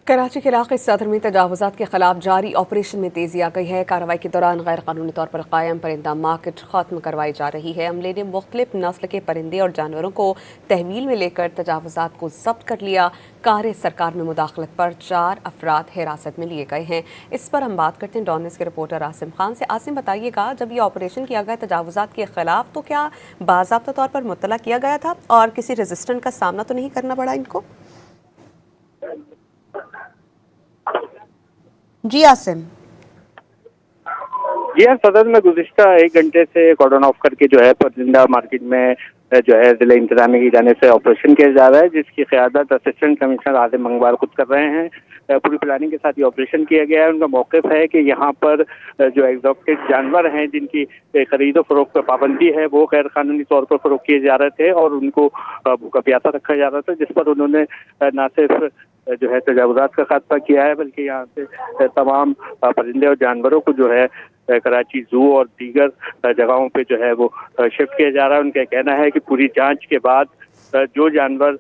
کراچی کے علاقے صدر میں تجاوزات کے خلاف جاری آپریشن میں تیزی آ گئی ہے۔ کارروائی کے دوران غیر قانونی طور پر قائم پرندہ مارکیٹ ختم کروائی جا رہی ہے۔ عملے نے مختلف نسل کے پرندے اور جانوروں کو تحویل میں لے کر تجاوزات کو ضبط کر لیا۔ کار سرکار میں مداخلت پر 4 افراد حراست میں لیے گئے ہیں۔ اس پر ہم بات کرتے ہیں ڈان نیوز کے رپورٹر عاصم خان سے۔ عاصم، بتائیے گا، جب یہ آپریشن کیا گیا تجاوزات کے خلاف تو کیا باضابطہ طور پر مطلع کیا گیا تھا اور کسی ریزسٹنٹ کا سامنا تو نہیں کرنا پڑا ان کو؟ جی عاصم۔ جی ہاں، صدر میں گزشتہ 1 گھنٹے سے کارڈن آف کر کے جو ہے پرندہ مارکیٹ میں جو ہے ضلع انتظامیہ کی جانب سے آپریشن کیا جا رہا ہے، جس کی قیادت اسسٹنٹ کمشنر عاصم منگوال خود کر رہے ہیں۔ پوری پلاننگ کے ساتھ یہ آپریشن کیا گیا ہے۔ ان کا موقف ہے کہ یہاں پر جو ایگزوٹک جانور ہیں جن کی خرید و فروخت پر پابندی ہے، وہ غیر قانونی طور پر فروخت کیے جا رہے تھے اور ان کو بھوکا پیاسا رکھا جا رہا تھا، جس پر انہوں نے نہ صرف جو ہے تجاوزات کا خاتمہ کیا ہے، بلکہ یہاں سے تمام پرندے اور جانوروں کو جو ہے کراچی زو اور دیگر جگہوں پہ جو ہے وہ شفٹ کیا جا رہا ہے۔ ان کا کہنا ہے کہ پوری جانچ کے بعد جو جانور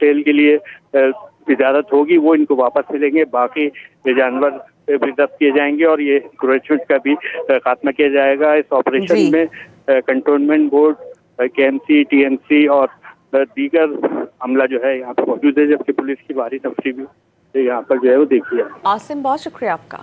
سیل کے لیے اجازت ہوگی وہ ان کو واپس ملیں گے، باقی یہ جانور بھی ضبط کیے جائیں گے اور یہ کروچمنٹ کا بھی خاتمہ کیا جائے گا۔ اس آپریشن میں cantonment board, K M C, T M C اور دیگر عملہ جو ہے یہاں پہ موجود ہے، جبکہ پولیس کی بھاری تفریح بھی یہاں پر جو ہے وہ دیکھی ہے۔ عاصم، بہت شکریہ آپ کا۔